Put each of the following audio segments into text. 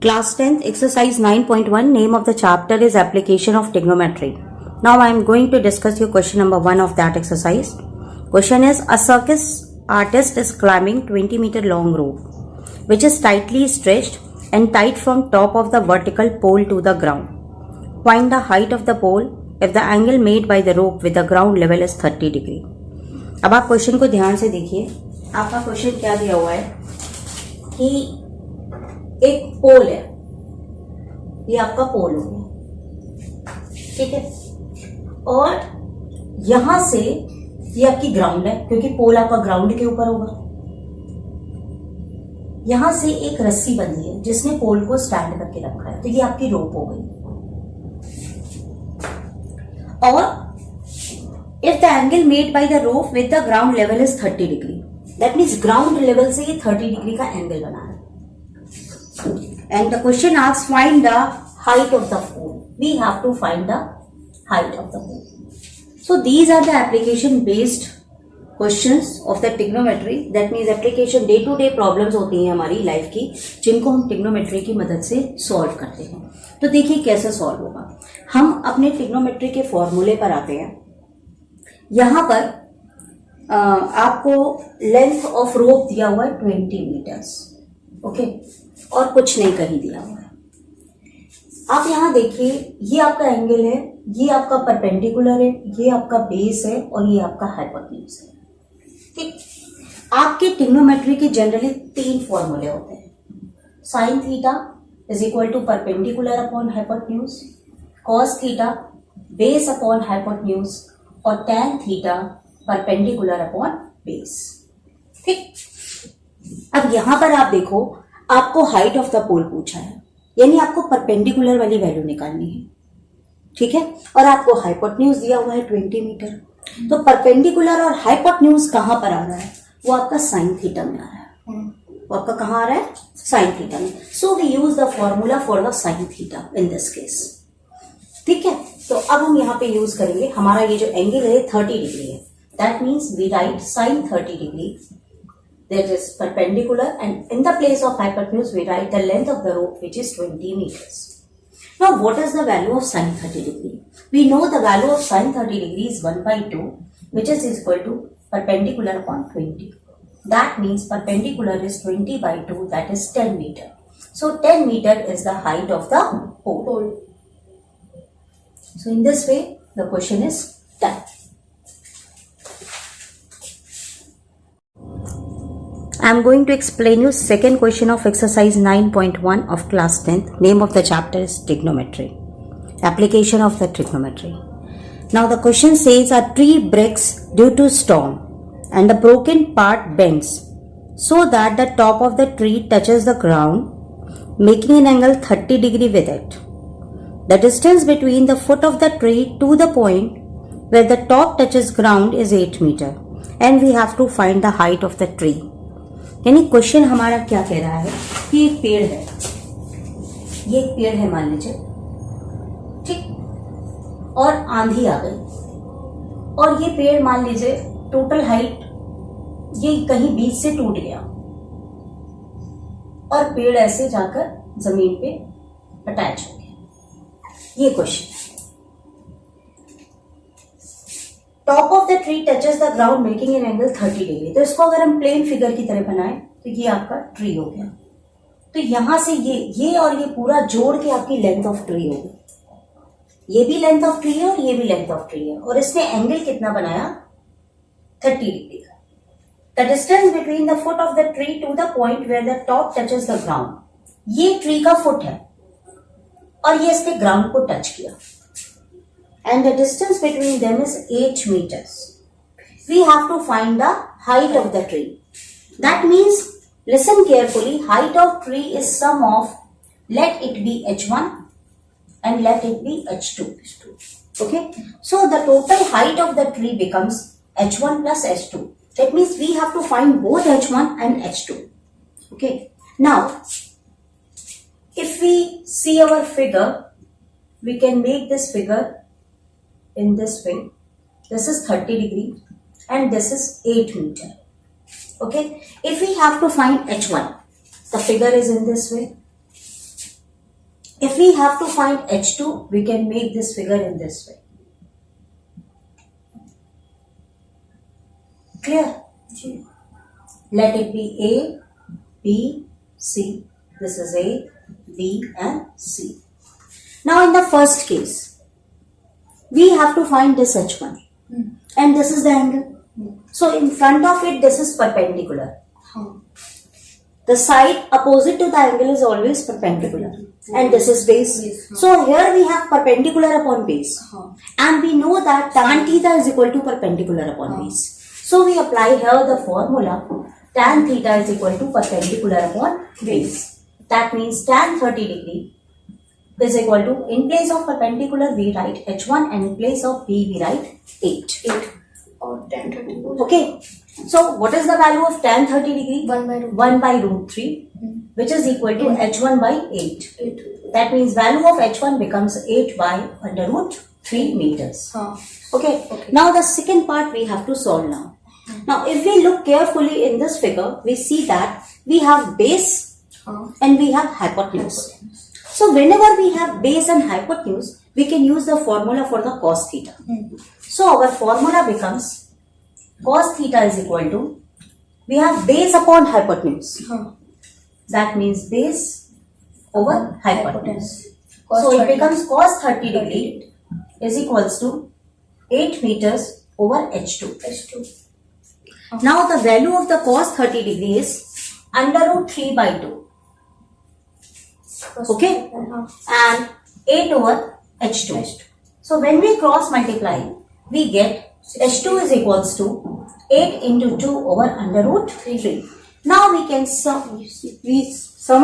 Class 10th, exercise 9.1, name of the chapter is application of trigonometry. Now I am going to discuss your question number 1 of that exercise. Question is, a circus artist is climbing 20-meter long rope, which is tightly stretched and tied from top of the vertical pole to the ground. Find the height of the pole if the angle made by the rope with the ground level is 30 degree. अब आप question को ध्यान से देखिए. आपका question क्या दिया हुआ है कि एक पोल है, ये आपका पोल हो गया, ठीक है, और यहां से ये आपकी ग्राउंड है, क्योंकि पोल आपका ग्राउंड के ऊपर होगा. यहां से एक रस्सी बंधी है जिसने पोल को स्टैंड करके रखा है, तो ये आपकी रोप हो गई. और if the angle made by the rope with the ground level is 30 degree, that means ground level से ये 30 डिग्री का एंगल बना है. And the question asks, find the height of the pole. We have to find the height of the pole. So these are the application based questions of the trigonometry. That means application day to day problems होती हैं हमारी life की, जिनको हम trigonometry की मदद से solve करते हैं. तो देखिए कैसे सॉल्व होगा. हम अपने trigonometry के फॉर्मूले पर आते हैं. यहां पर आपको लेंथ ऑफ रोप दिया हुआ है 20 मीटर्स, ओके, और कुछ नहीं कहीं दिया हुआ है. आप यहां देखिए, ये आपका एंगल है, ये आपका परपेंडिकुलर है, ये आपका बेस है और ये आपका हाइपोटेन्यूज है. ठीक. आपके ट्रिग्नोमेट्री के जनरली 3 फॉर्मूले होते हैं. Sine theta is equal to perpendicular upon hypotenuse, cos theta base upon hypotenuse और tan theta perpendicular upon base. ठीक. अब यहां पर आप देखो, आपको हाइट ऑफ द पोल पूछा है, यानी आपको परपेंडिकुलर वाली वैल्यू निकालनी है, ठीक है, और आपको हाइपोटेन्यूज दिया हुआ है 20 मीटर. तो परपेंडिकुलर और हाइपोटेन्यूज कहां पर आ रहा है? वो आपका साइन थीटा में आ रहा है. वो आपका कहां आ रहा है? साइन थीटा में. So we use the formula for the sine theta in this case. ठीक है. तो अब हम यहां पे यूज करेंगे, हमारा ये जो एंगल है 30 डिग्री है. That means we write sine 30 degree, that is perpendicular, and in the place of hypotenuse we write the length of the rope, which is 20 meters. Now what is the value of sin 30 degree? We know the value of sin 30 degree is 1 by 2, which is equal to perpendicular upon 20. That means perpendicular is 20 by 2, that is 10 meter. So 10 meter is the height of the pole. So in this way the question is done. I am going to explain you second question of exercise 9.1 of class 10th. Name of the chapter is trigonometry. Application of the trigonometry. Now the question says, a tree breaks due to storm and the broken part bends so that the top of the tree touches the ground, making an angle 30 degree with it. The distance between the foot of the tree to the point where the top touches ground is 8 meter, and we have to find the height of the tree. यानी question हमारा क्या कह रहा है कि एक पेड़ है, ये एक पेड़ है मान लीजिए, ठीक, और आंधी आ गई और ये पेड़ मान लीजिए टोटल हाइट ये कहीं बीच से टूट गया और पेड़ ऐसे जाकर जमीन पे अटैच हो गया. ये क्वेश्चन है. Top of the tree touches the ground making an angle 30 degree. तो इसको अगर हम प्लेन फिगर की तरह बनाएं तो ये आपका ट्री हो गया. तो यहां से ये और ये पूरा जोड़ के आपकी लेंथ ऑफ ट्री होगी. ये भी लेंथ ऑफ ट्री है और ये भी लेंथ ऑफ ट्री है, और इसने एंगल कितना बनाया? 30 डिग्री का. The distance between the foot of the tree to the point where the top touches the ground. ये ट्री का फुट है और ये इसके ग्राउंड को टच किया, and the distance between them is 8 meters. We have to find the height of the tree. That means, listen carefully, height of tree is sum of, let it be h1 and let it be h2. Okay? So the total height of the tree becomes h1 plus h2. That means we have to find both h1 and h2. Okay? Now, if we see our figure, we can make this figure in this way. This is 30 degree and this is 8 meter. Okay. If we have to find h1, the figure is in this way. If we have to find H2, we can make this figure in this way. Clear? Let it be A, B, C. This is A, B and C. Now in the first case, we have to find this H1 and this is the angle. So in front of it, this is perpendicular. The side opposite to the angle is always perpendicular and this is base. So here we have perpendicular upon base and we know that tan theta is equal to perpendicular upon base. So we apply here the formula tan theta is equal to perpendicular upon base. That means tan 30 degree is equal to, in place of perpendicular we write H1 and in place of B we write 8. Or tan 30. Okay. So what is the value of tan 30 degree? 1 by root 3 which is equal to H1 by 8. That means value of H1 becomes 8 by under root 3 meters. Okay. Now the second part we have to solve now. Now if we look carefully in this figure, we see that we have base and we have hypotenuse. So whenever we have base and hypotenuse, we can use the formula for the cos theta. So our formula becomes cos theta is equal to, we have base upon hypotenuse. That means base over hypotenuse. So it becomes cos 30 degree is equals to 8 meters over H2. Now the value of the cos 30 degree is under root 3 by 2. Okay, and 8 over H2. So when we cross multiply, we get H2 is equals to 8 into 2 over under root 3. Now we can sum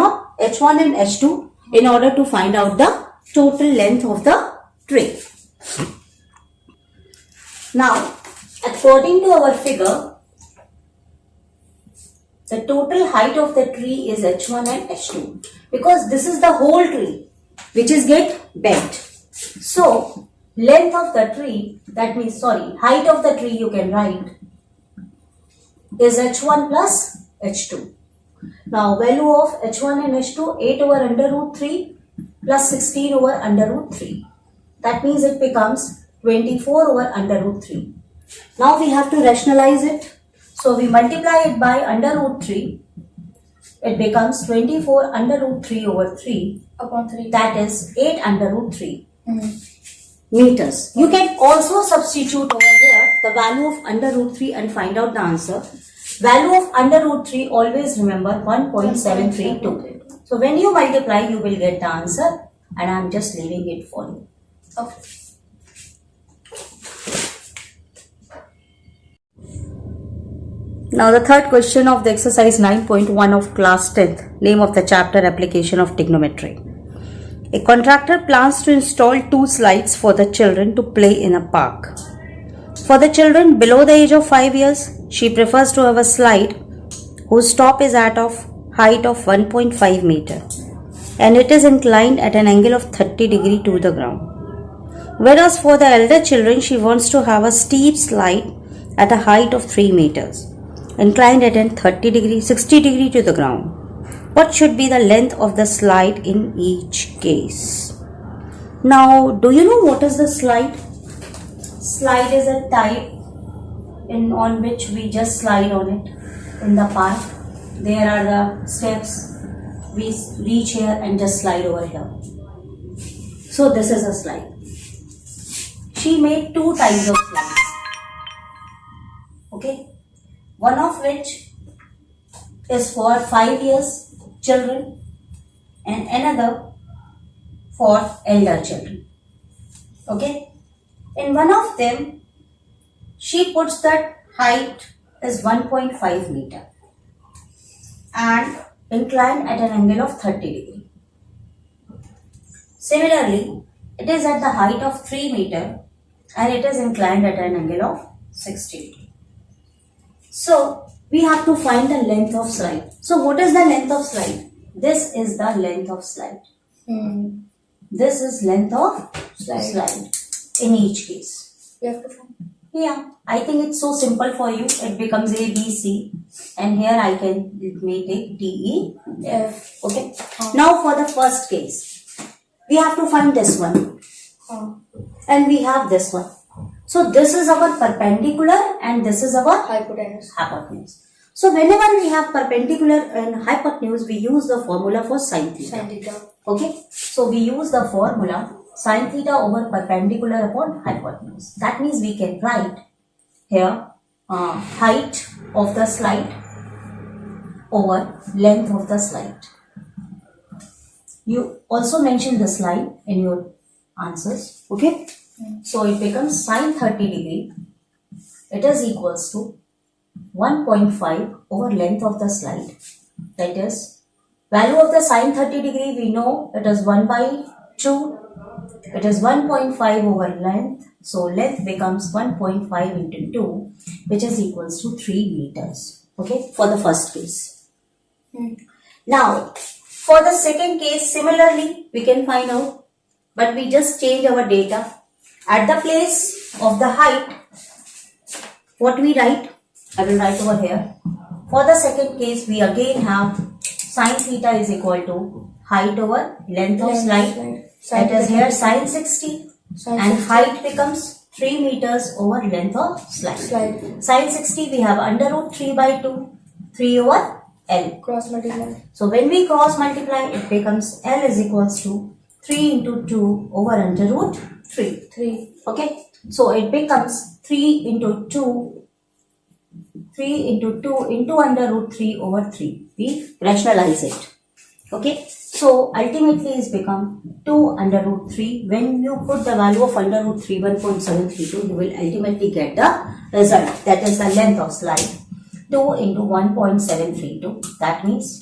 up H1 and H2 in order to find out the total length of the tree. Now, according to our figure, the total height of the tree is H1 and H2 because this is the whole tree which is get bent. So, length of the tree, that means height of the tree you can write is H1 plus H2. Now, value of H1 and H2 8 over under root 3 plus 16 over under root 3. That means it becomes 24 over under root 3. Now we have to rationalize it. So we multiply it by under root 3. It becomes 24 under root 3 over 3 upon 3. That is 8 under root 3 meters. You can also substitute over here the value of under root 3 and find out the answer. Value of under root 3, always remember 1.732. So when you multiply, you will get the answer and I am just leaving it for you. Okay. Now the third question of the exercise 9.1 of class 10th, name of the chapter application of trigonometry. A contractor plans to install 2 slides for the children to play in a park. For the children below the age of 5 years, she prefers to have a slide whose top is at of height of 1.5 meter and it is inclined at an angle of 30 degree to the ground. Whereas for the elder children, she wants to have a steep slide at a height of 3 meters, inclined at an 60 degree to the ground. What should be the length of the slide in each case? Now, do you know what is the slide? Slide is a type on which we just slide on it in the park. There are the steps. We reach here and just slide over here. So this is a slide. She made 2 types of slides. Okay. One of which is for 5 years children and another for elder children. Okay. In one of them, she puts that height is 1.5 meter and inclined at an angle of 30 degree. Similarly, it is at the height of 3 meter and it is inclined at an angle of 60 degree. So, we have to find the length of slide. So, what is the length of slide? This is the length of slide. This is length of slide in each case. We have to find. Yeah, I think it's so simple for you. It becomes A, B, C and here I can make it D, E, F. Okay. Now for the first case. We have to find this one. Huh. And we have this one. So this is our perpendicular and this is our Hypotenuse. hypotenuse. So whenever we have perpendicular and hypotenuse, we use the formula for sin theta. Sin theta. Okay. So we use the formula sin theta over perpendicular upon hypotenuse. That means we can write here height of the slide over length of the slide. You also mention this line in your answers. Okay. So it becomes sin 30 degree. It is equals to 1.5 over length of the slide. That is, value of the sin 30 degree we know it is 1 by 2. It is 1.5 over length. So length becomes 1.5 into 2, which is equals to 3 meters. Okay, for the first case. Now, for the second case, similarly, we can find out, but we just change our data. At the place of the height, what we write? I will write over here. For the second case, we again have sin theta is equal to height over length of slide. That is here sin 60 and height becomes 3 meters over length of slide. Sin 60 we have under root 3 by 2, 3 over L. Cross multiply. So when we cross multiply, it becomes L is equals to 3 into 2 over under root 3. 3. Okay. So it becomes 3 into 2 into under root 3 over 3. We rationalize it. Okay. So ultimately it's become 2 under root 3. When you put the value of under root 3, 1.732, you will ultimately get the result. That is the length of slide. 2 into 1.732. That means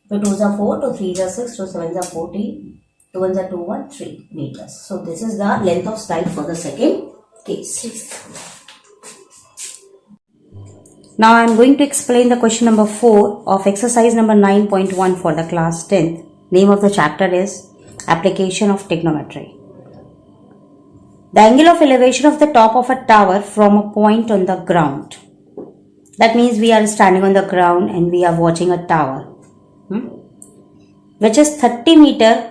2 2s are 4, 2 3s are 6, 2 7s are 14, 2 1s are 2, 1, 3 meters. So this is the length of slide for the second case. Now I am going to explain the question number 4 of exercise number 9.1 for the class 10th. Name of the chapter is Application of Trigonometry. The angle of elevation of the top of a tower from a point on the ground. That means we are standing on the ground and we are watching a tower, which is 30 meter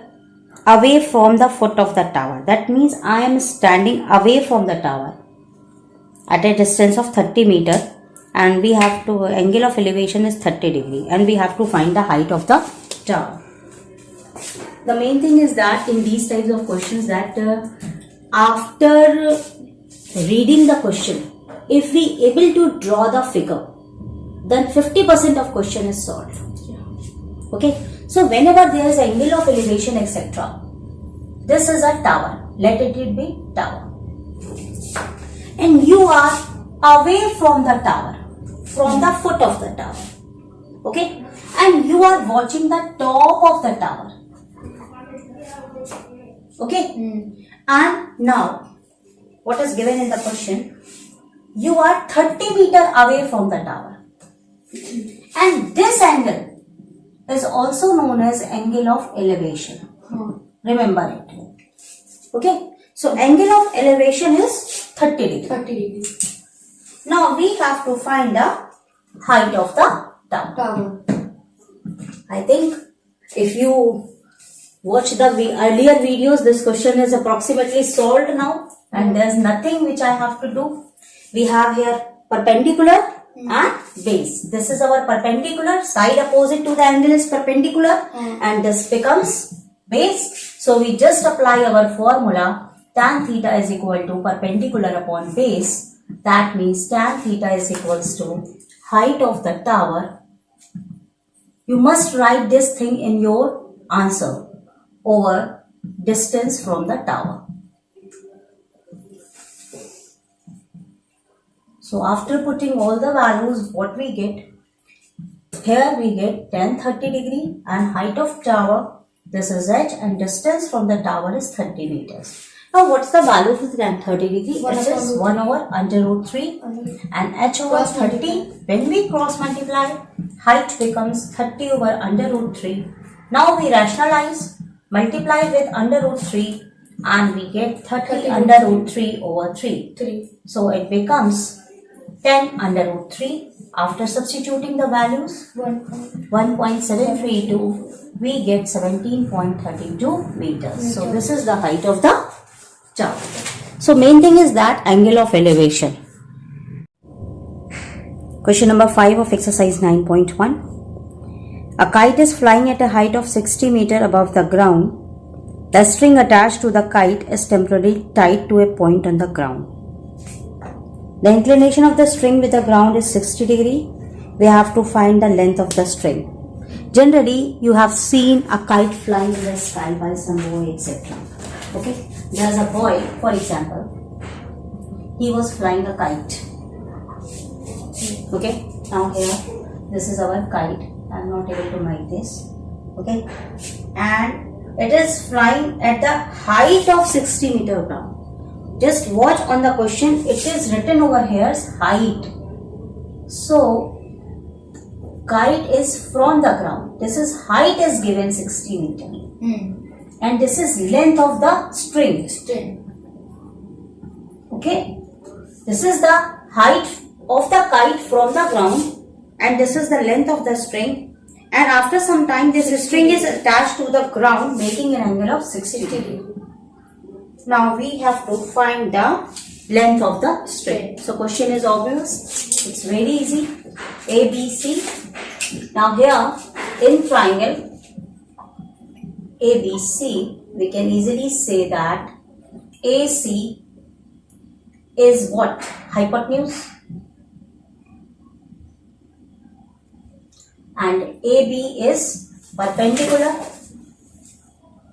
away from the foot of the tower. That means I am standing away from the tower at a distance of 30 meter. And we have to, angle of elevation is 30 degree and we have to find the height of the tower. The main thing is that in these types of questions that after reading the question, if we able to draw the figure, then 50% of question is solved. Okay. So whenever there is angle of elevation etc. This is a tower. Let it be tower. And you are away from the tower. From the foot of the tower. Okay. And you are watching the top of the tower. Okay. And now, what is given in the question? You are 30 meter away from the tower. And this angle is also known as angle of elevation. Remember it. Okay. So, angle of elevation is 30 degree. 30 degree. Now, we have to find the height of the tower. I think if you watch the earlier videos, this question is approximately solved now and there's nothing which I have to do. We have here perpendicular and base. This is our perpendicular, side opposite to the angle is perpendicular and this becomes base. So we just apply our formula tan theta is equal to perpendicular upon base. That means tan theta is equals to height of the tower. You must write this thing in your answer over distance from the tower. So after putting all the values, what we get? Here we get tan 30 degree and height of tower. This is h and distance from the tower is 30 meters. Now what's the value of tan 30 degree? It is 1 over under root 3 and h over 30. When we cross multiply, height becomes 30 over under root 3. Now we rationalize, multiply with under root 3 and we get 30 under root 3 over 3. So it becomes 10 under root 3 After substituting the values, 1.732, we get 17.32 meters. So this is the height of the tower. So main thing is that angle of elevation. Question number 5 of exercise 9.1. A kite is flying at a height of 60 meter above the ground. The string attached to the kite is temporarily tied to a point on the ground. The inclination of the string with the ground is 60 degree. We have to find the length of the string. Generally, you have seen a kite flying in the sky by some boy, etc. Okay, there's a boy, for example, he was flying a kite. Okay, now here, this is our kite. I'm not able to make this. Okay, and it is flying at the height of 60 meter ground. Just watch on the question, it is written over here height. So, kite is from the ground. This is height is given 60 meter. And this is length of the string. Okay. This is the height of the kite from the ground. And this is the length of the string. And after some time, this string is attached to the ground, making an angle of 60 degree. Now we have to find the length of the string. So question is obvious. It's very easy. A, B, C. Now here in triangle ABC, we can easily say that AC is what? Hypotenuse. And AB is perpendicular.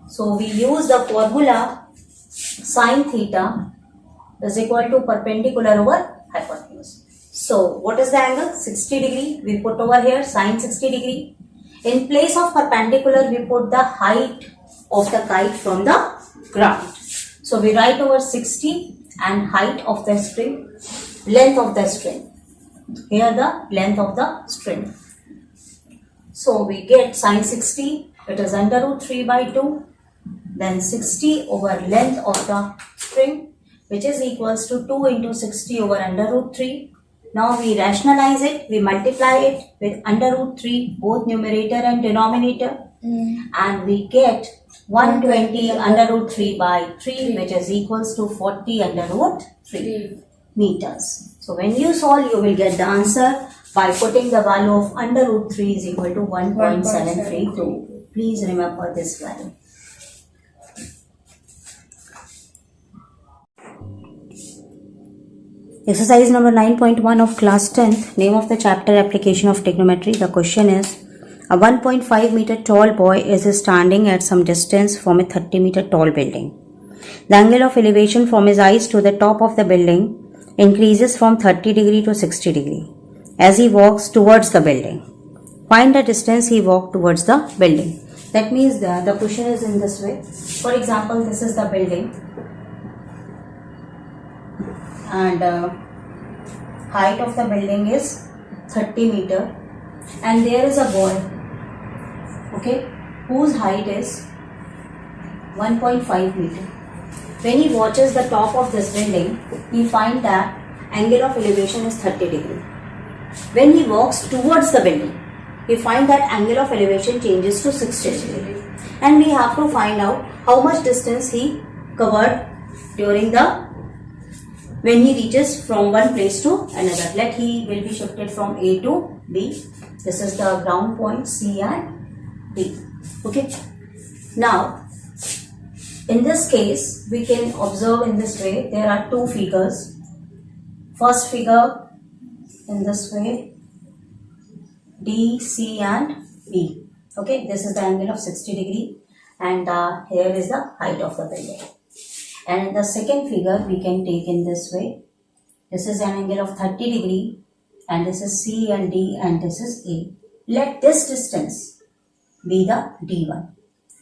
So we use the formula sin theta is equal to perpendicular over hypotenuse. So what is the angle? 60 degree. We put over here sin 60 degree. In place of perpendicular, we put the height of the kite from the ground. So we write over 60 and height of the string, length of the string. Here the length of the string. So we get sin 60, it is under root 3 by 2. Then 60 over length of the string, which is equals to 2 into 60 over under root 3. Now we rationalize it, we multiply it with under root 3, both numerator and denominator. And we get 120 under root 3 by 3, which is equals to 40 under root 3 meters. So when you solve, you will get the answer by putting the value of under root 3 is equal to 1.732. Please remember this value. Exercise number 9.1 of class 10th, name of the chapter application of trigonometry. The question is, a 1.5 meter tall boy is standing at some distance from a 30 meter tall building. The angle of elevation from his eyes to the top of the building increases from 30 degree to 60 degree as he walks towards the building. Find the distance he walked towards the building. That means the question is in this way. For example, this is the building. And height of the building is 30 meter, and there is a boy, okay, whose height is 1.5 meter. When he watches the top of this building, he finds that angle of elevation is 30 degree. When he walks towards the building, he finds that angle of elevation changes to 60 degree. And we have to find out how much distance he covered during when he reaches from one place to another. Let he will be shifted from A to B. This is the ground point C and D. Okay. Now, in this case, we can observe in this way, there are two figures. First figure in this way, D, C and B. Okay, this is the angle of 60 degree, and here is the height of the building. And in the second figure, we can take in this way. This is an angle of 30 degree, and this is C and D, and this is A. Let this distance be the D1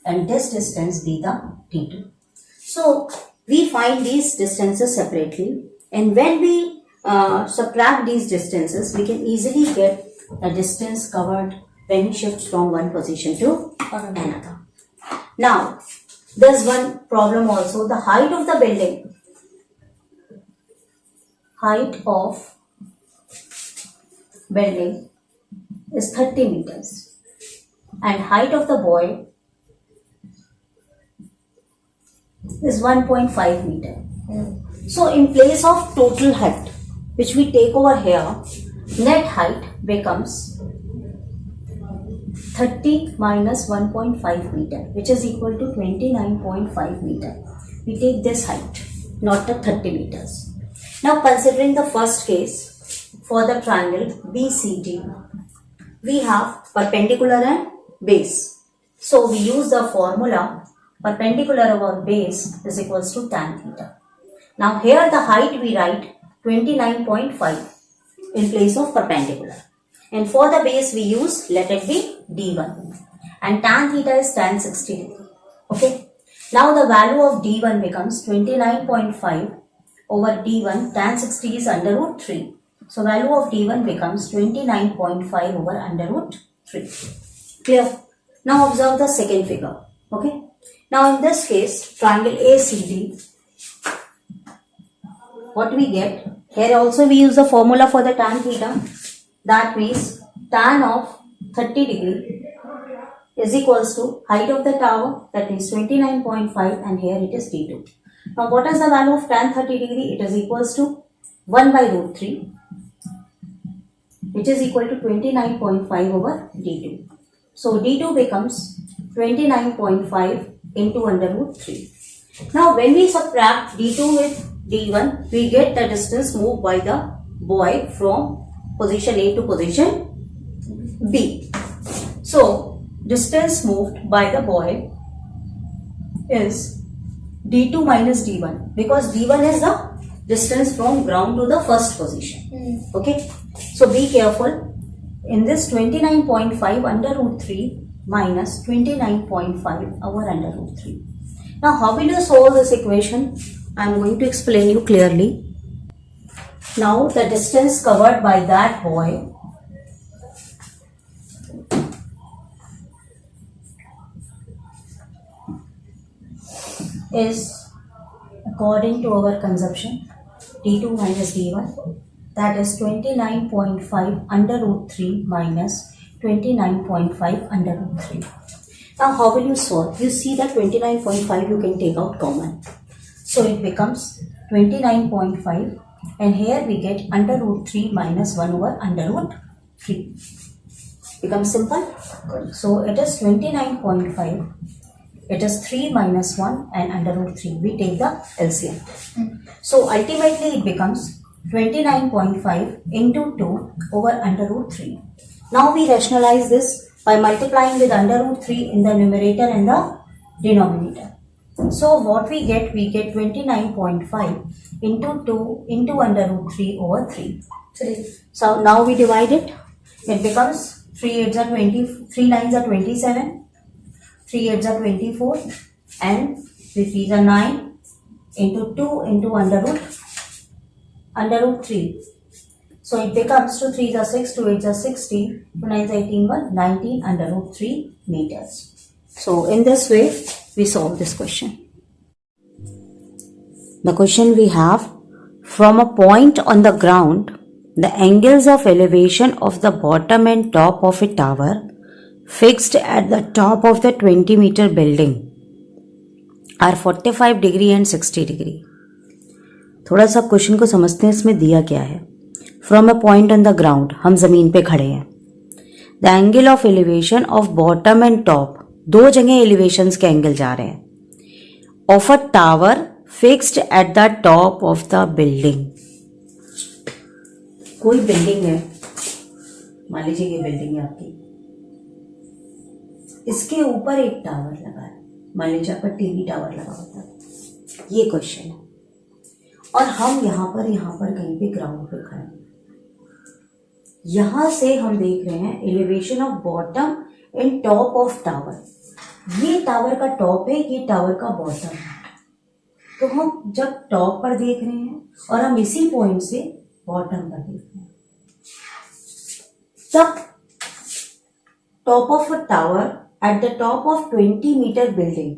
and this distance be the D2. So we find these distances separately, and when we subtract these distances, we can easily get the distance covered when we shift from one position to another. Now, there's one problem also. The height of the building, building is 30 meters and height of the boy is 1.5 meter. So in place of total height which we take over here, net height becomes 30 minus 1.5 meter, which is equal to 29.5 meter. We take this height, not the 30 meters. Now considering the first case, for the triangle BCD, we have perpendicular and base. So we use the formula perpendicular over base is equals to tan theta. Now here the height we write 29.5 in place of perpendicular. And for the base we use, let it be D1. And tan theta is tan 60 degree. Okay. Now the value of D1 becomes 29.5 over D1, tan 60 is under root 3. So value of D1 becomes 29.5 over under root 3. Clear? Now observe the second figure. Okay. Now in this case, triangle ACD, what we get? Here also we use the formula for the tan theta. That means tan of 30 degree is equals to height of the tower, that means 29.5, and here it is D2. Now what is the value of tan 30 degree? It is equals to 1 by root 3, which is equal to 29.5 over D2. So D2 becomes 29.5 into under root 3. Now when we subtract D2 with D1, we get the distance moved by the boy from position A to position B. So distance moved by the boy is D2 minus D1, because D1 is the distance from ground to the first position. Okay. So be careful. In this 29.5 under root 3 minus 29.5 over under root 3. Now how will you solve this equation? I am going to explain you clearly. Now the distance covered by that boy is, according to our consumption, D2 minus D1, that is 29.5 under root 3 minus 29.5 under root 3. Now how will you solve? You see that 29.5 you can take out common. So it becomes 29.5, and here we get under root 3 minus 1 over under root 3. Becomes simple. So it is 29.5. It is 3 minus 1 and under root 3. We take the LCM. So ultimately it becomes 29.5 into 2 over under root 3. Now we rationalize this by multiplying with under root 3 in the numerator and the denominator. So what we get 29.5 into 2 into under root 3 over 3. So now we divide it. It becomes 3 8s are 20, 3 9s are 27, 3 8s are 24, and 3 3s are 9 into 2 into under root 3. So it becomes 2 3s are 6, 2 8s are 16, 2 9s are 18, 19 under root 3 meters. So in this way we solve this question. The question we have, from a point on the ground, the angles of elevation of the bottom and top of a tower fixed at the top of the 20-meter building are 45 degree and 60 degree. थोड़ा सा question को समझते हैं इसमें दिया क्या है. From a point on the ground, हम जमीन पे खड़े हैं. The angle of elevation of bottom and top, दो जगह एलिवेशंस के एंगल जा रहे हैं, of a tower fixed at the top of the building. कोई बिल्डिंग है, मान लीजिए ये बिल्डिंग है आपकी, इसके ऊपर एक टावर लगा है, मान लीजिए आपका टीवी टावर लगा होता है. ये क्वेश्चन है, और हम यहां पर कहीं पे ग्राउंड पे खड़े हैं. यहां से हम देख रहे हैं elevation of bottom and top of tower. ये टावर का टॉप है, ये टावर का बॉटम है. तो हम जब टॉप पर देख रहे हैं और हम इसी पॉइंट से बॉटम पर देख रहे हैं, तब top of a tower at the top of 20 metre building,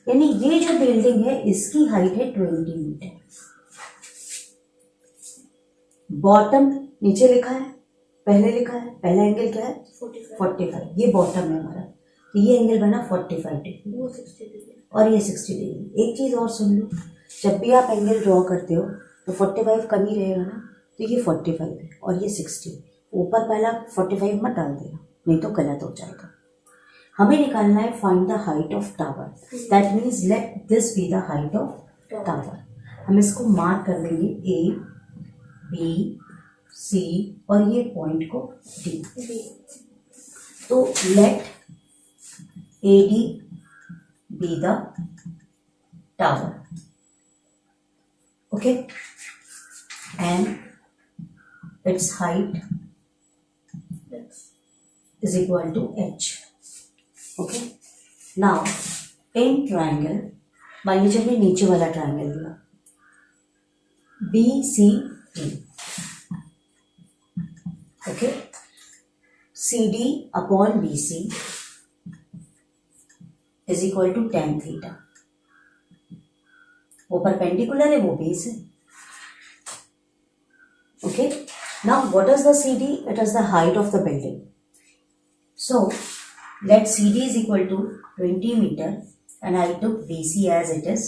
यानी ये जो बिल्डिंग है इसकी हाइट है 20 मीटर. बॉटम नीचे लिखा है, पहले लिखा है, पहला एंगल क्या है 45 45, ये बॉटम है हमारा, तो ये एंगल बना 45 डिग्री वो 60 डिग्री और ये 60 डिग्री। एक चीज़ और सुन लो, जब भी आप एंगल ड्रॉ करते हो तो 45 कम ही रहेगा ना, तो ये 45 है और ये 60, ऊपर पहला 45 मत डाल देना, नहीं तो गलत हो जाएगा। हमें निकालना है find the height of tower, that means let this be the height of tower. हम इसको मार्क कर देंगे ए बी सी और ये पॉइंट को डी। तो let A D be the tower, okay, and its height is equal to h. Okay. Now in triangle, मान लीजिए हमने नीचे वाला ट्राइंगल लिया BCD, okay, CD upon BC is equal to tan theta. वो perpendicular है, वो बेस है, okay. Now what is the CD? It is the height of the building. So let CD is equal to 20 meter and I took BC as it is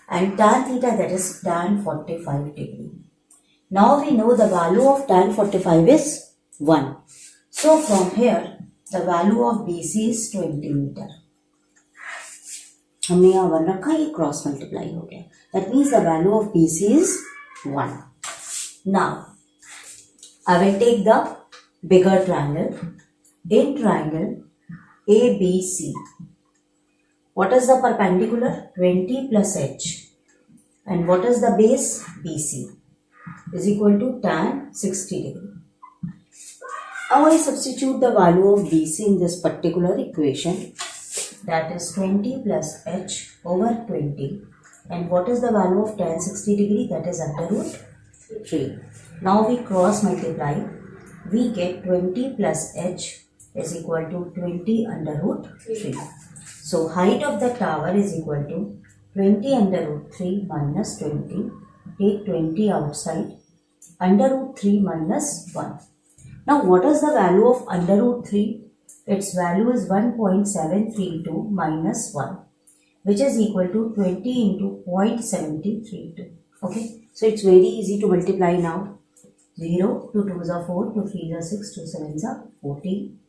and tan theta, that is tan 45 degree. Now we know the value of tan 45 is 1. So from here the value of BC is 20 meter. हमने यहाँ 1 रखा, ये cross multiply हो गया, that means the value of BC is 1. Now I will take the bigger triangle. In triangle ABC, what is the perpendicular? 20 plus h. And what is the base? BC is equal to tan 60 degree. Now I substitute the value of BC in this particular equation. That is 20 plus h over 20. And what is the value of tan 60 degree? That is under root 3. Now we cross multiply, we get 20 plus h is equal to 20 under root 3. So height of the tower is equal to 20 under root 3 minus 20, take 20 outside, under root 3 minus 1. Now what is the value of under root 3? Its value is 1.732 minus 1, which is equal to 20 into 0.732. Okay, so it's very easy to multiply now. 0, 2 2s are 4, 2 3s are 6, 2 7s are 14.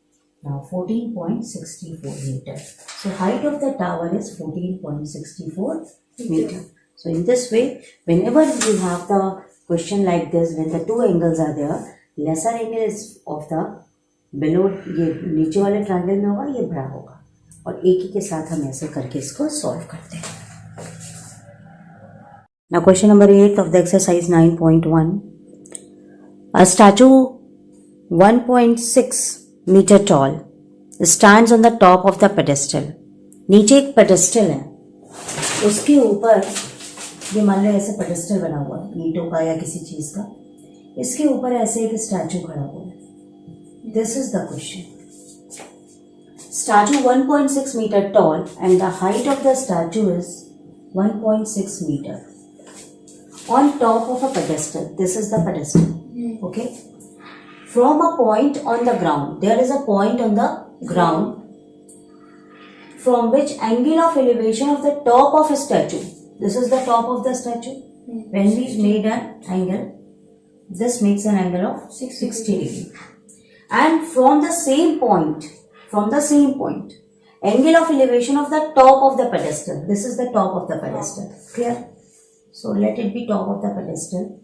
Now 14.64 meter. So height of the tower is 14.64 meter. So in this way, whenever you have the question like this, when the two angles are there, lesser angle is of the below, ये नीचे वाले triangle में होगा, ये बड़ा होगा, और एक ही के साथ हम ऐसे करके इसको सॉल्व करते हैं. Now question number 8 of the exercise 9.1. A statue 1.6 meter tall stands on the top of the pedestal. नीचे एक pedestal है, उसके ऊपर ये मान लो ऐसे pedestal बना हुआ है ईंटों का या किसी चीज का, इसके ऊपर ऐसे एक स्टैचू खड़ा हुआ है. This is the question. Statue 1.6 meter tall and the height of the statue is 1.6 meter. On top of a pedestal, this is the pedestal, okay. From a point on the ground, there is a point on the ground from which angle of elevation of the top of a statue, this is the top of the statue, when we made an angle, this makes an angle of 60 degree. And from the same point, angle of elevation of the top of the pedestal, this is the top of the pedestal, clear? So let it be top of the pedestal.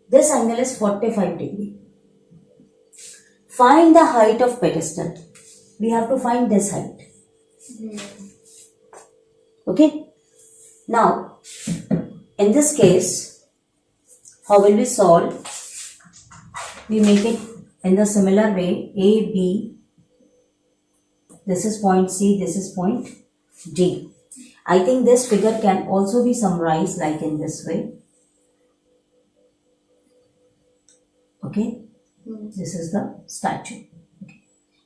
This angle is 45 degree. Find the height of pedestal. We have to find this height. Okay. Now, in this case, how will we solve? We make it in the similar way. A, B. This is point C. This is point D. I think this figure can also be summarized like in this way. Okay. This is the statue. Okay.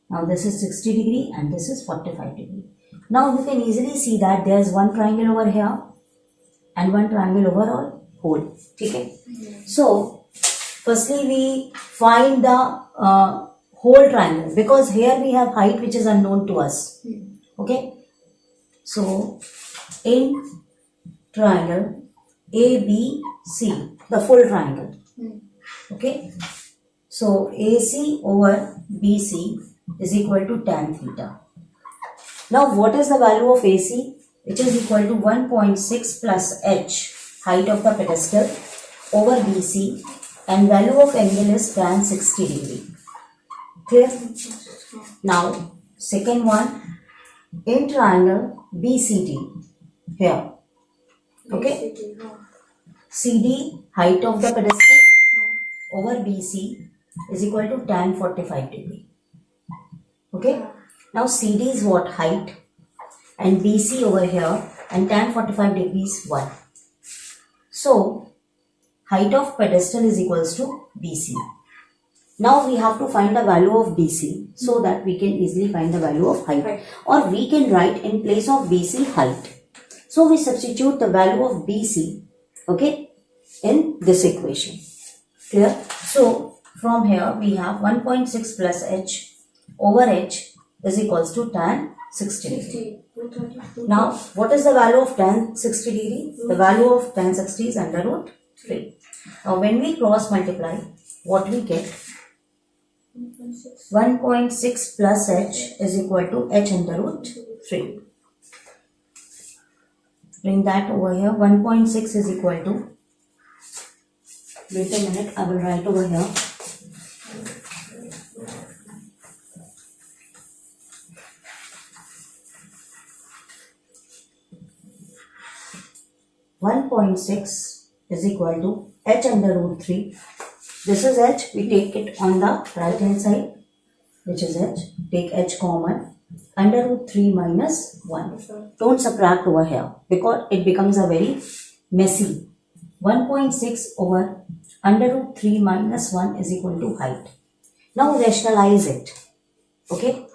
Now this is 60 degree and this is 45 degree. Now you can easily see that there is one triangle over here and one triangle over all whole. Okay. So Firstly, we find the whole triangle, because here we have height which is unknown to us. Okay, so in triangle ABC, the full triangle. Okay, so AC over BC is equal to tan theta. Now what is the value of AC? Which is equal to 1.6 plus h, height of the pedestal, over BC, and value of angle is tan 60 degree. Clear? Now second one, in triangle BCD, here. Okay, CD, height of the pedestal, over BC is equal to tan 45 degree. Okay, now CD is what? Height, and BC over here, and tan 45 degrees 1. So height of pedestal is equals to BC. Now we have to find the value of BC so that we can easily find the value of height. Or we can write in place of BC height. So we substitute the value of BC, okay, in this equation. Clear? So from here we have 1.6 plus h over h is equals to tan 60 degree. Now what is the value of tan 60 degree? The value of tan 60 is under root 3. Now when we cross multiply, what we get? 1.6 plus h is equal to h under root 3. Bring that over here. 1.6 is equal to, wait a minute, I will write over here. 1.6 is equal to h under root 3. This is h. We take it on the right hand side, which is h. Take h common. Under root 3 minus 1. Don't subtract over here because it becomes a very messy. 1.6 over under root 3 minus 1 is equal to height. Now rationalize it. Okay.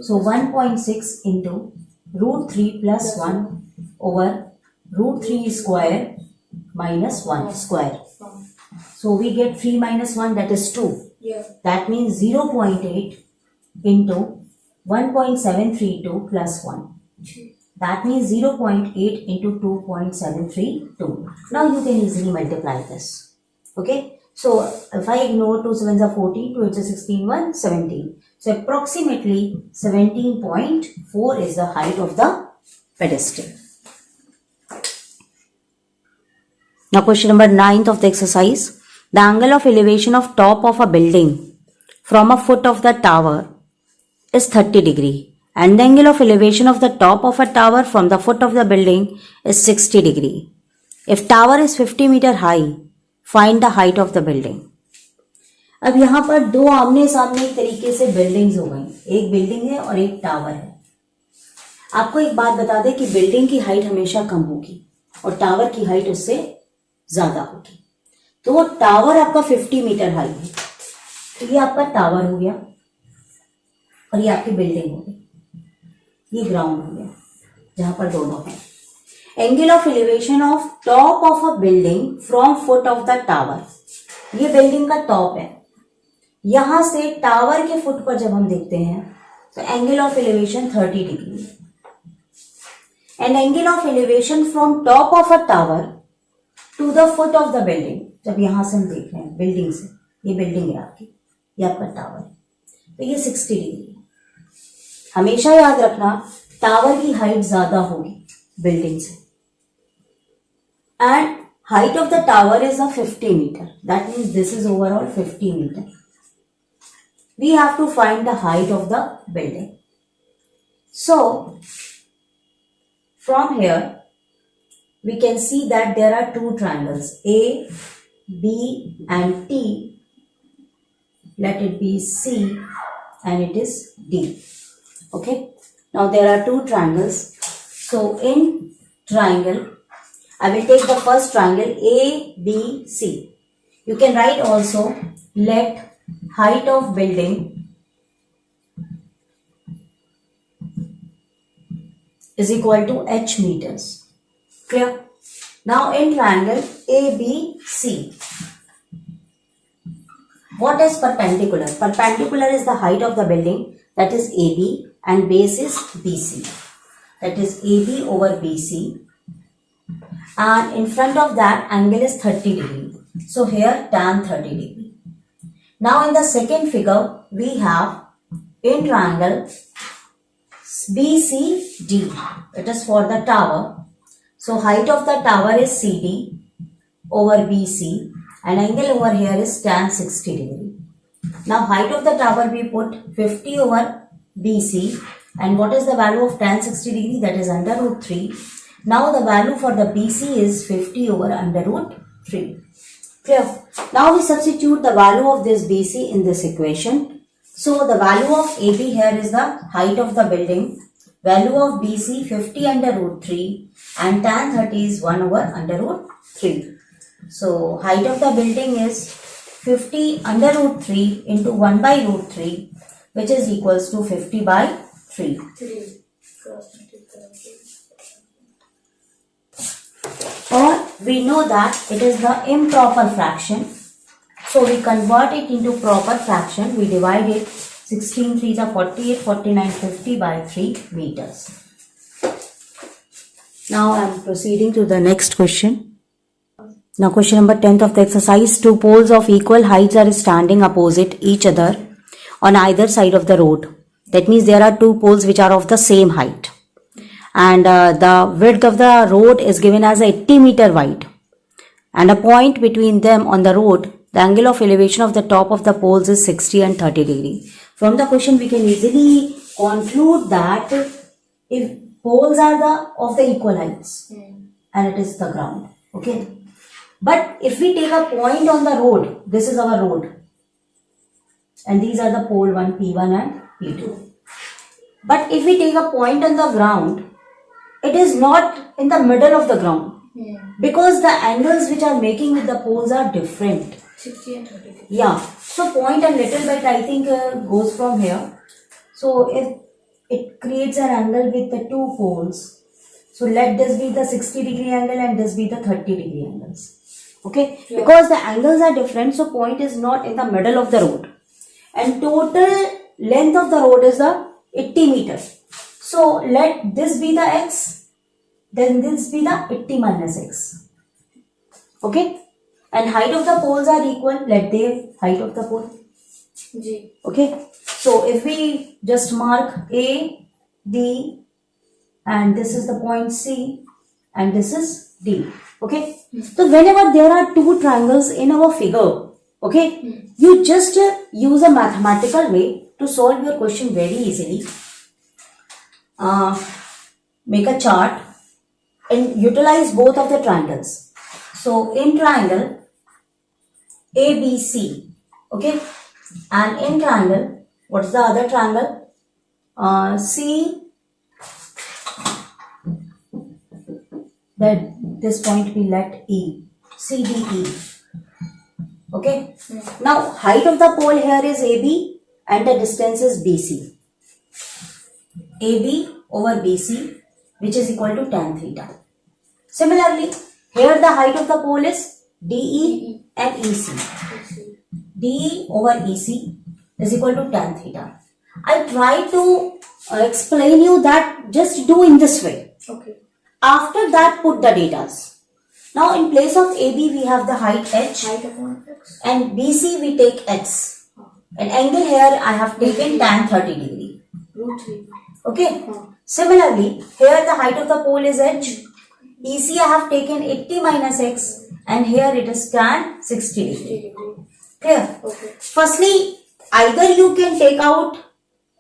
So 1.6 into root 3 plus 1 over root 3 square minus 1 square. So we get 3 minus 1, that is 2. That means 0.8 into 1.732 plus 1. That means 0.8 into 2.732. Now you can easily multiply this. Okay. So if I ignore 2 7s are 14, 2 8s are 16, 1 17. So approximately 17.4 is the height of the pedestal. Now question number 9th of the exercise. The angle of elevation of top of a building from a foot of the tower is 30 degree, and the angle of elevation of the top of a tower from the foot of the building is 60 degree. If tower is 50 meter high, find the height of the building. अब यहाँ पर दो आमने सामने एक तरीके से buildings हो गई. एक बिल्डिंग है और एक टावर है. आपको एक बात बता दें कि बिल्डिंग की हाइट हमेशा कम होगी और टावर की हाइट उससे ज्यादा होगी. तो वो टावर आपका 50 मीटर हाई है, तो ये आपका टावर हो गया और ये आपकी बिल्डिंग हो गई. ये ग्राउंड हो गया जहां पर दोनों हैं. Angle of elevation of top of a building from foot of the tower. ये बिल्डिंग का टॉप है. यहां से टावर के फुट पर जब हम देखते हैं तो angle of elevation 30 degree. And angle of elevation from top of a tower to the foot of the building, जब यहां से हम देख रहे हैं बिल्डिंग से, ये बिल्डिंग है आपकी, ये आपका टावर है, तो ये 60 डिग्री है. हमेशा याद रखना टावर की हाइट ज्यादा होगी बिल्डिंग से. And height of the tower is a 50 metre. That means this is overall 50 metre. We have to find the height of the building. So from here we can see that there are two triangles A, B and T. Let it be C and it is D. Okay. Now there are two triangles. So in triangle, I will take the first triangle A, B, C. You can write also, let height of building is equal to h meters. Clear? Now in triangle ABC, What is perpendicular? Perpendicular is the height of the building, that is AB, and base is BC. That is AB over BC. And in front of that angle is 30 degree. So here tan 30 degree. Now in the second figure, we have in triangle BCD. It is for the tower. So height of the tower is CD over BC, and angle over here is tan 60 degree. Now height of the tower we put 50 over BC, and what is the value of tan 60 degree? That is under root 3. Now the value for the BC is 50 over under root 3. Clear? Now we substitute the value of this BC in this equation. So the value of AB here is the height of the building. Value of BC 50 under root 3, and tan 30 is 1 over under root 3. So height of the building is 50 under root 3 into 1 by root 3, which is equals to 50 by 3. 3 cross multiply. Or we know that it is the improper fraction. So we convert it into proper fraction. We divide it 16 3s are 48, 49, 50 by 3 meters. Now I am proceeding to the next question. Now question number 10th of the exercise. Two poles of equal heights are standing opposite each other on either side of the road. That means there are two poles which are of the same height. And the width of the road is given as 80 meter wide. And a point between them on the road, the angle of elevation of the top of the poles is 60 and 30 degree. From the question we can easily conclude that if poles are of the equal heights and it is the ground. Okay. But if we take a point on the road, this is our road. And these are the pole 1, P1 and P2. But if we take a point on the ground, it is not in the middle of the ground. Because the angles which are making with the poles are different. 60 and 30 degree. Yeah. So point a little bit I think goes from here. So if it creates an angle with the two poles. So let this be the 60 degree angle and this be the 30 degree angles. Okay. Yeah. Because the angles are different. So point is not in the middle of the road. And total length of the road is the 80 meters. So let this be the x. Then this be the 80 minus x. Okay. And height of the poles are equal. Let the height of the pole. G. Okay. So if we just mark A, D, and this is the point C, and this is D. Okay. So whenever there are two triangles in our figure, okay, you just use a mathematical way to solve your question very easily. Make a chart and utilize both of the triangles. So in triangle ABC, okay, and in triangle, what's the other triangle? C, that this point we let E, CDE. Okay. Now height of the pole here is AB and the distance is BC. AB over BC, which is equal to tan theta. Similarly, here the height of the pole is DE and EC. DE over EC is equal to tan theta. I try to explain you that just do in this way. Okay. After that, put the datas. Now in place of AB we have the height H, Height upon x. and BC we take X. And angle here I have taken tan 30 degree. Root 3. Okay. Similarly, here the height of the pole is H. EC I have taken 80 minus X, and here it is tan 60 degree. 60 degree. Clear? Okay. Firstly, either you can take out,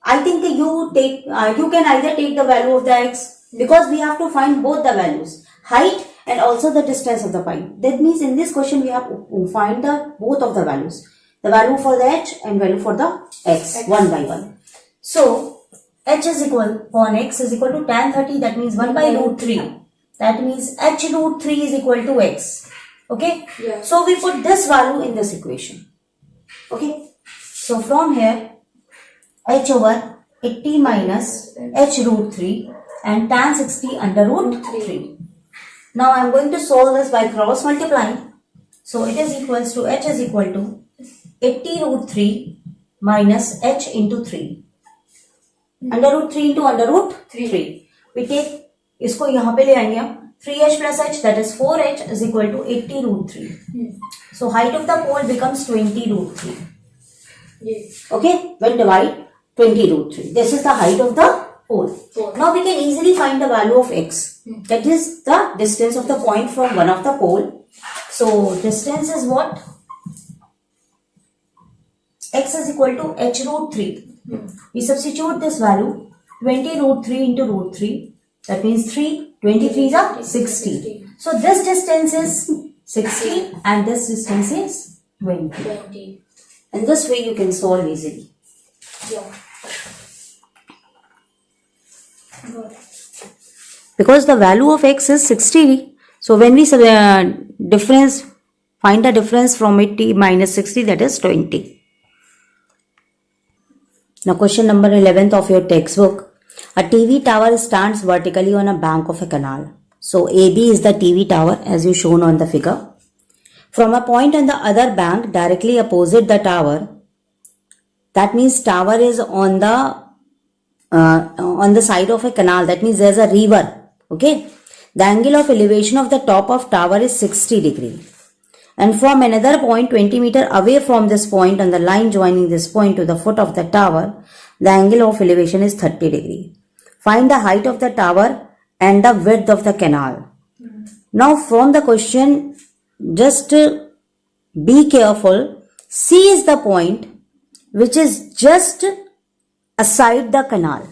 I think you can either take the value of the X, because we have to find both the values, height and also the distance of the point. That means in this question we have to find the both of the values, the value for the H and value for the X, one by one. So H is equal upon X is equal to tan 30, that means 1 by root 3. That means H root 3 is equal to X. Okay. Yeah. So we put this value in this equation. Okay. So from here H over 80 minus H root 3 and tan 60 under root 3. Now I am going to solve this by cross multiplying. So it is equals to H is equal to 80 root 3 minus h into 3. Under root 3 into under root 3. We take इसको यहाँ पे ले आएंगे हम 3h plus h, that is 4h is equal to 80 root 3. So height of the pole becomes 20 root 3. Yes. Okay, when divide 20 root 3. This is the height of the pole. Now we can easily find the value of x. That is the distance of the point from one of the pole. So distance is what? X is equal to h root 3. We substitute this value 20 root 3 into root 3. That means 3. 23 is 60. So this distance is 60 and this distance is 20. 20. And this way you can solve easily. Yeah. Got it. Because the value of x is 60. So when we find the difference from 80 minus 60, that is 20. Now question number 11th of your textbook. A TV tower stands vertically on a bank of a canal. So AB is the TV tower as you shown on the figure. From a point on the other bank directly opposite the tower, that means tower is on the side of a canal. That means there's a river. Okay. The angle of elevation of the top of tower is 60 degree. And from another point 20 meter away from this point on the line joining this point to the foot of the tower, the angle of elevation is 30 degree. Find the height of the tower and the width of the canal. Now from the question, just be careful. C is the point which is just aside the canal.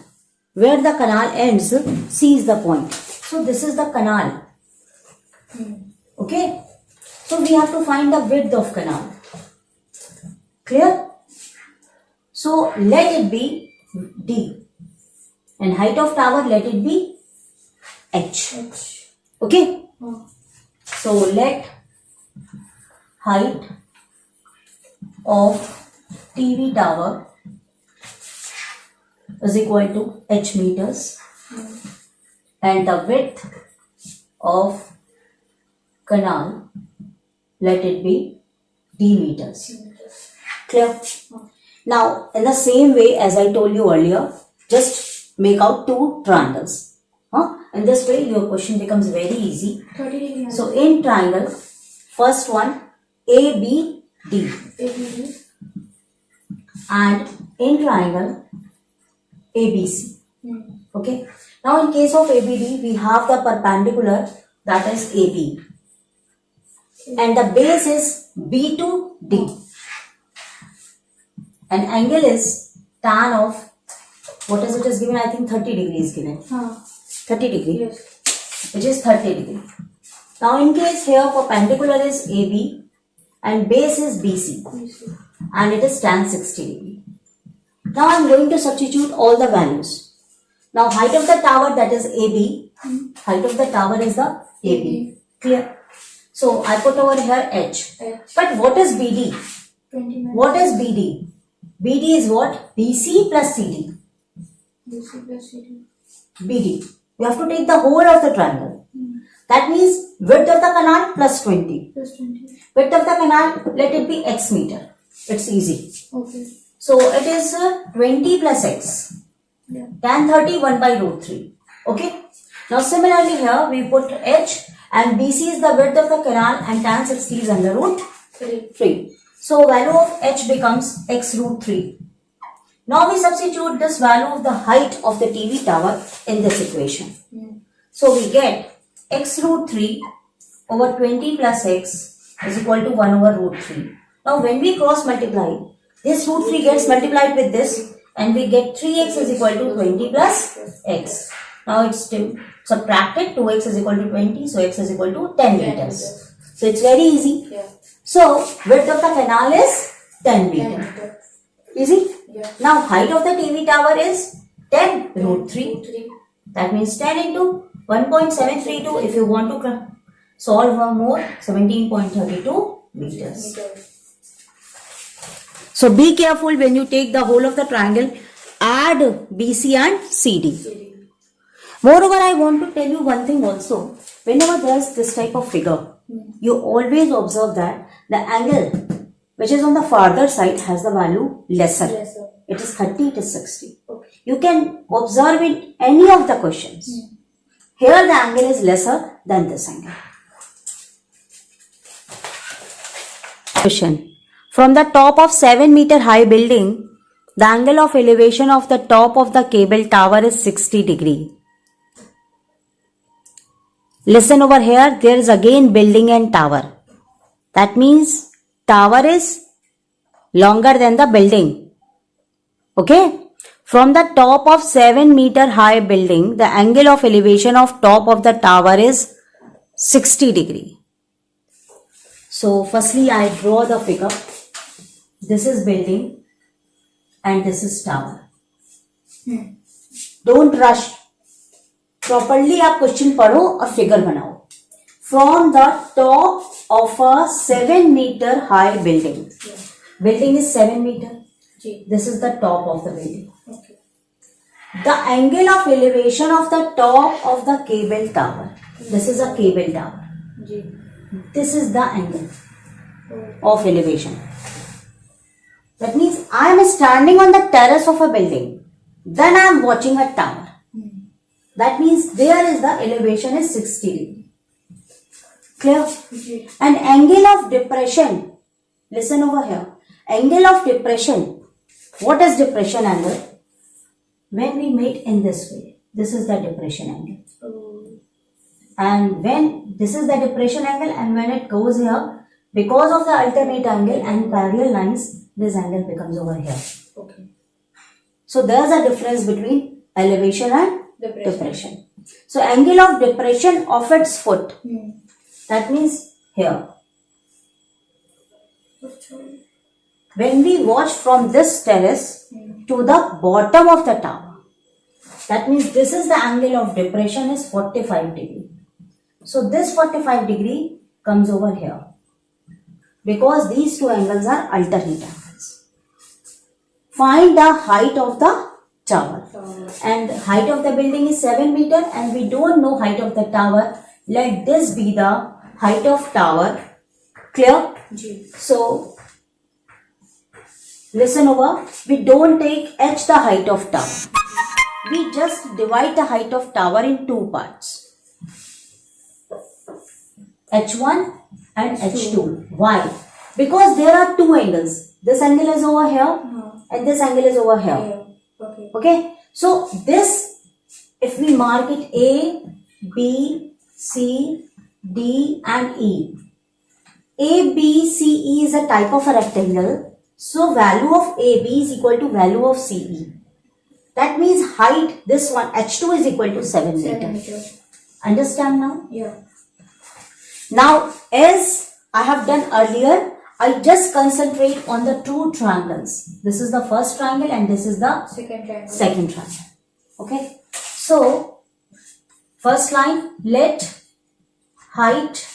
Where the canal ends, C is the point. So this is the canal. Okay. So we have to find the width of canal. Clear? So let it be D. And height of tower, let it be H. Okay? So let height of TV tower is equal to H meters and the width of canal, let it be D meters. Clear? Now, in the same way as I told you earlier, just make out two triangles. In this way, your question becomes very easy. 30 degree. So, in triangle, first one, ABD. ABD. And in triangle, ABC. Okay. Now, in case of ABD, we have the perpendicular, that is AB. And the base is B to D. And angle is tan of, what is it is given? I think 30 degrees given. 30 degree. Yes. Which is 30 degree. Now in case here perpendicular is AB and base is BC. And it is tan 60 degree. Now I am going to substitute all the values. Now height of the tower, that is AB. Height of the tower is the AB. Clear? So I put over here H. But what is BD? 29. What is BD? BD is what? BC plus CD. BC plus CD. BD. You have to take the whole of the triangle. That means width of the canal plus 20. Plus 20. Width of the canal, let it be x meter. It's easy. Okay. So it is 20 plus x. Yeah. Tan 30 1 by root 3. Okay. Now similarly here we put h and BC is the width of the canal and tan 60 is under root 3. So value of h becomes x root 3. Now we substitute this value of the height of the TV tower in this equation. So we get x root 3 over 20 plus x is equal to 1 over root 3. Now when we cross multiply, this root 3 gets multiplied with this and we get 3x is equal to 20 plus x. Now it's subtracted, 2x is equal to 20, so x is equal to 10 meters. So it's very easy. Yeah. So width of the canal is 10 meter. Easy? Yeah. Now height of the TV tower is 10 root 3. That means 10 into 1.732 if you want to solve one more, 17.32 meters. So be careful when you take the whole of the triangle, add BC and CD. Moreover, I want to tell you one thing also. Whenever there is this type of figure, you always observe that the angle which is on the farther side has the value lesser. Lesser. It is 30, it is 60. Okay. You can observe in any of the questions. Here the angle is lesser than this angle. Question. From the top of 7-meter high building, the angle of elevation of the top of the cable tower is 60 degree. Listen over here, there is again building and tower. That means tower is longer than the building. Okay? From the top of 7-meter high building, the angle of elevation of top of the tower is 60 degree. So firstly I draw the figure. This is building and this is tower. Don't rush. Properly आप question पढ़ो और figure बनाओ. From the top of a 7-meter high building. Building is 7 meter. This is the top of the building. Okay. The angle of elevation of the top of the cable tower. This is a cable tower. This is the angle of elevation. That means I am standing on the terrace of a building. Then I am watching a tower. That means there is the elevation is 60 degree. Clear? And angle of depression. Listen over here. Angle of depression. What is depression angle? When we make in this way. This is the depression angle. And when this is the depression angle and when it goes here, because of the alternate angle and parallel lines, this angle becomes over here. Okay. So there is a difference between elevation and depression. So angle of depression of its foot. That means here. When we watch from this terrace to the bottom of the tower, that means this is the angle of depression is 45 degree. So this 45 degree comes over here. Because these two angles are alternate angles. Find the height of the tower. And height of the building is 7 meter and we don't know height of the tower. Let this be the height of tower. Clear? So, listen over. We don't take h the height of tower. We just divide the height of tower in two parts. H1 and H2. Why? Because there are two angles. This angle is over here and this angle is over here. Okay. So this, if we mark it A, B, C, D and E. A, B, C, E is a type of a rectangle. So value of AB is equal to value of CE. That means height, this one H2 is equal to 7 meter. Understand now? Yeah. Now as I have done earlier, I just concentrate on the two triangles. This is the first triangle and this is the second triangle. Okay. So first line, let height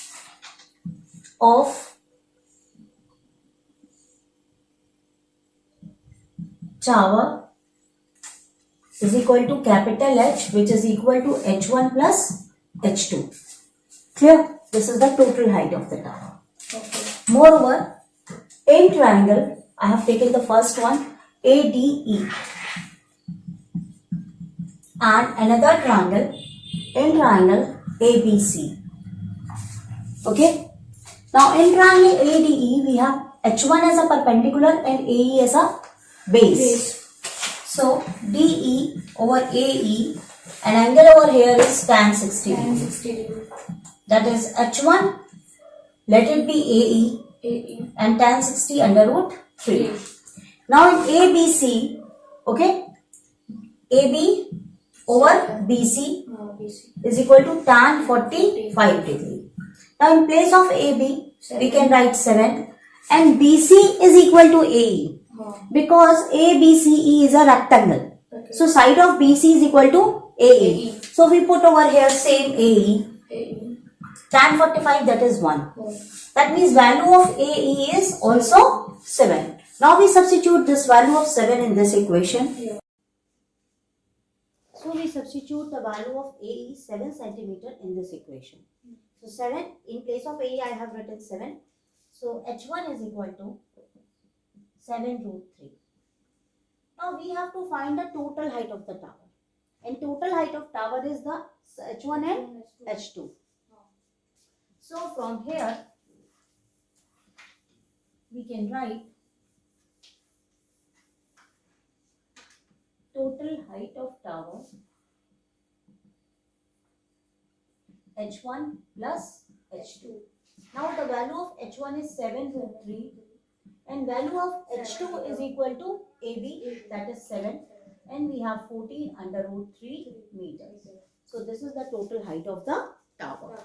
of tower is equal to capital H, which is equal to H1 plus H2. Clear? This is the total height of the tower. Okay. Moreover, in triangle, I have taken the first one, ADE. And another triangle, in triangle, ABC. Okay? Now, in triangle ADE, we have H1 as a perpendicular and AE as a base. So, DE over AE, an angle over here is tan 60 degree. That is H1, let it be AE and tan 60 under root 3. Now in ABC, okay, AB over BC is equal to tan 45 degree. Now in place of AB, we can write 7 and BC is equal to AE because ABCE is a rectangle. So side of BC is equal to AE. So we put over here same AE. Tan 45, that is 1. That means value of AE is also 7. Now we substitute this value of 7 in this equation. So we substitute the value of AE 7 centimeter in this equation. So 7, in place of AE I have written 7. So H1 is equal to 7 root 3. Now we have to find the total height of the tower. And total height of tower is the H1 and H2. So from here we can write total height of tower H1 plus H2. Now the value of H1 is 7 root 3 and value of H2 is equal to AB, that is 7, and we have 14 under root 3 meters. So this is the total height of the tower.